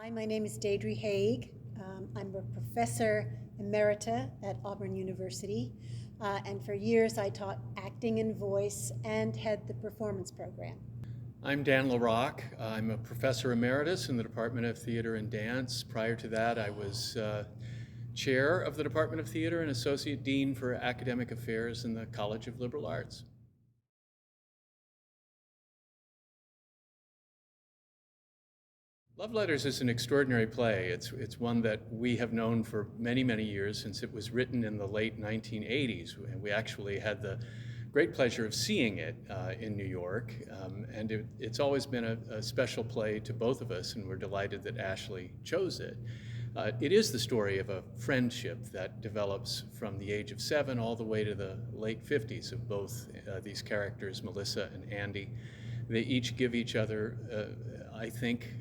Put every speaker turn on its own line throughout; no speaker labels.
Hi, my name is Daydrie Hague. I'm a professor emerita at Auburn University, and for years I taught acting and voice and had the performance program.
I'm Dan LaRocque. I'm a professor emeritus in the Department of Theater and Dance. Prior to that, I was chair of the Department of Theater and associate dean for academic affairs in the College of Liberal Arts. Love Letters is an extraordinary play. It's one that we have known for many, many years since it was written in the late 1980s. And we actually had the great pleasure of seeing it in New York. And it's always been a special play to both of us, and we're delighted that Ashley chose it. It is the story of a friendship that develops from the age of 7 all the way to the late 50s of both these characters, Melissa and Andy. They each give each other, I think,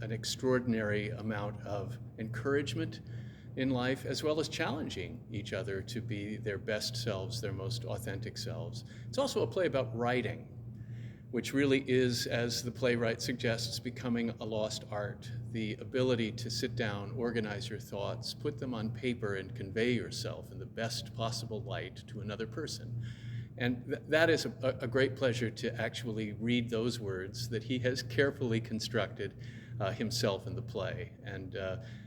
an extraordinary amount of encouragement in life, as well as challenging each other to be their best selves, their most authentic selves. It's also a play about writing, which really is, as the playwright suggests, becoming a lost art. The ability to sit down, organize your thoughts, put them on paper, and convey yourself in the best possible light to another person. And that is a great pleasure to actually read those words that he has carefully constructed himself in the play. And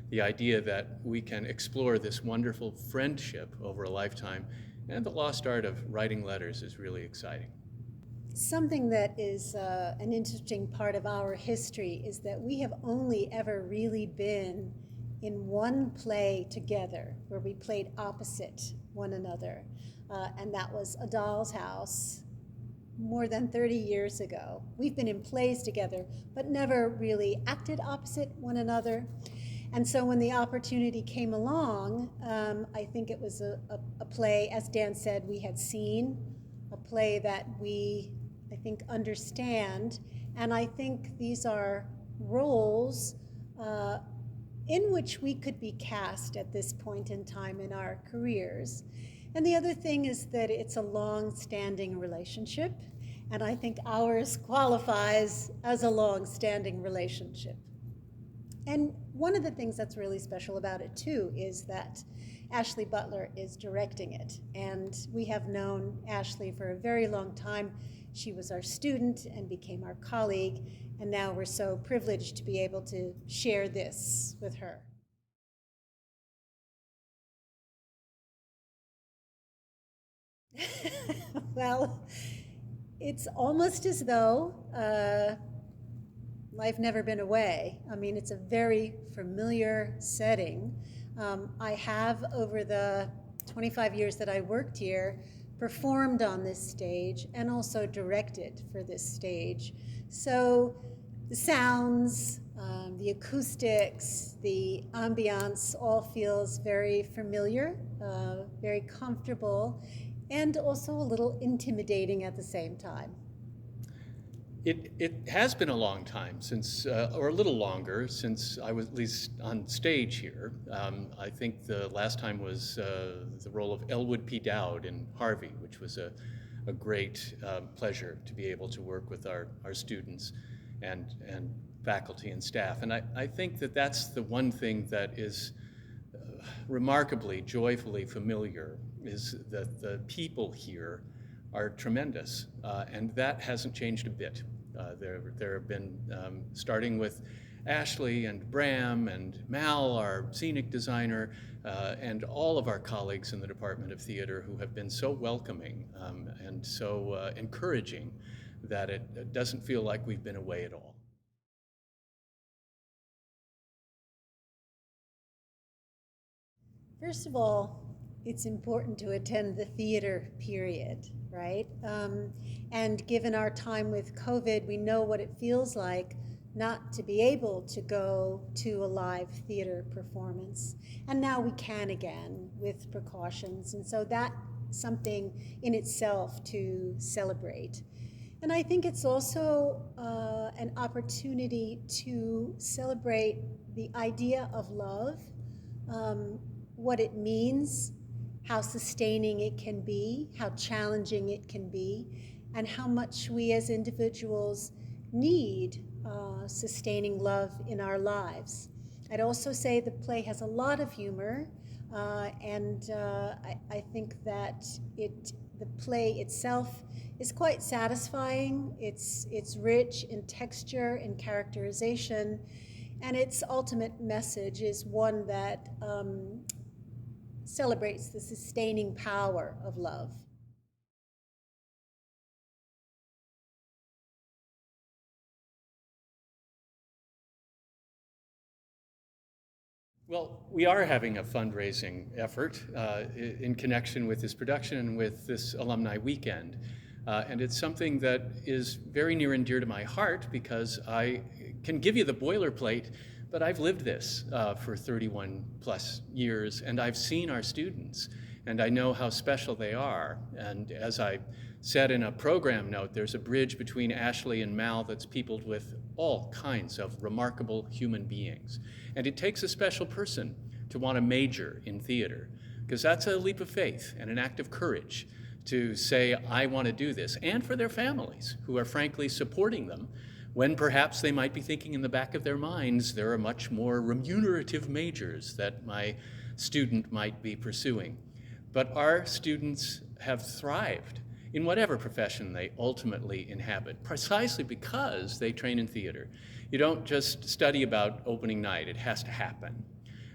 the idea that we can explore this wonderful friendship over a lifetime and the lost art of writing letters is really exciting.
Something that is an interesting part of our history is that we have only ever really been in one play together where we played opposite one another. And that was A Doll's House more than 30 years ago. We've been in plays together, but never really acted opposite one another. And so when the opportunity came along, I think it was a play, as Dan said, we had seen, a play that we, I think, understand. And I think these are roles in which we could be cast at this point in time in our careers. And the other thing is that it's a long-standing relationship, and I think ours qualifies as a long-standing relationship. And one of the things that's really special about it, too, is that Ashley Butler is directing it. And we have known Ashley for a very long time. She was our student and became our colleague, and now we're so privileged to be able to share this with her. Well, it's almost as though I've never been away. I mean, it's a very familiar setting. I have, over the 25 years that I worked here, performed on this stage and also directed for this stage. So the sounds, the acoustics, the ambiance all feels very familiar, very comfortable, and also a little intimidating at the same time.
It has been a long time since, or a little longer, since I was at least on stage here. I think the last time was the role of Elwood P. Dowd in Harvey, which was a great pleasure to be able to work with our students and faculty and staff. And I think that that's the one thing that is remarkably, joyfully familiar, is that the people here are tremendous, and that hasn't changed a bit. There have been, starting with Ashley and Bram and Mal, our scenic designer, and all of our colleagues in the Department of Theater who have been so welcoming and so encouraging that it doesn't feel like we've been away at all.
First of all, it's important to attend the theater period, right? And given our time with COVID, we know what it feels like not to be able to go to a live theater performance. And now we can again with precautions. And so that's something in itself to celebrate. And I think it's also an opportunity to celebrate the idea of love, what it means, how sustaining it can be, how challenging it can be, and how much we as individuals need sustaining love in our lives. I'd also say the play has a lot of humor, and I think that the play itself is quite satisfying. It's rich in texture and characterization, and its ultimate message is one that celebrates the sustaining power of love.
Well, we are having a fundraising effort in connection with this production and with this alumni weekend. And it's something that is very near and dear to my heart because I can give you the boilerplate, but I've lived this for 31 plus years, and I've seen our students, and I know how special they are. And as I said in a program note, there's a bridge between Ashley and Mal that's peopled with all kinds of remarkable human beings. And it takes a special person to want to major in theater, because that's a leap of faith and an act of courage to say, I want to do this, and for their families who are frankly supporting them when perhaps they might be thinking in the back of their minds, there are much more remunerative majors that my student might be pursuing. But our students have thrived in whatever profession they ultimately inhabit, precisely because they train in theater. You don't just study about opening night, it has to happen.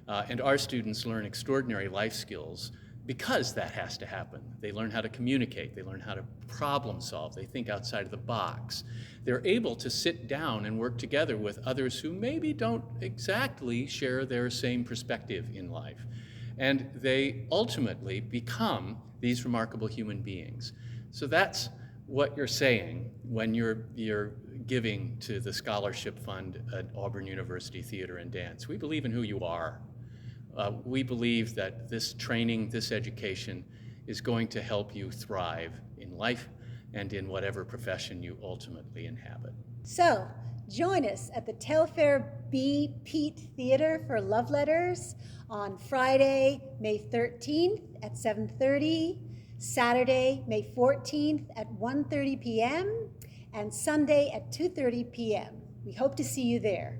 And our students learn extraordinary life skills because that has to happen. They learn how to communicate, they learn how to problem solve, they think outside of the box. They're able to sit down and work together with others who maybe don't exactly share their same perspective in life. And they ultimately become these remarkable human beings. So that's what you're saying when you're giving to the scholarship fund at Auburn University Theater and Dance. We believe in who you are. We believe that this training, this education is going to help you thrive in life and in whatever profession you ultimately inhabit.
So join us at the Telfair B. Pete Theater for Love Letters on Friday, May 13th at 7:30, Saturday, May 14th at 1:30 p.m., and Sunday at 2:30 p.m. We hope to see you there.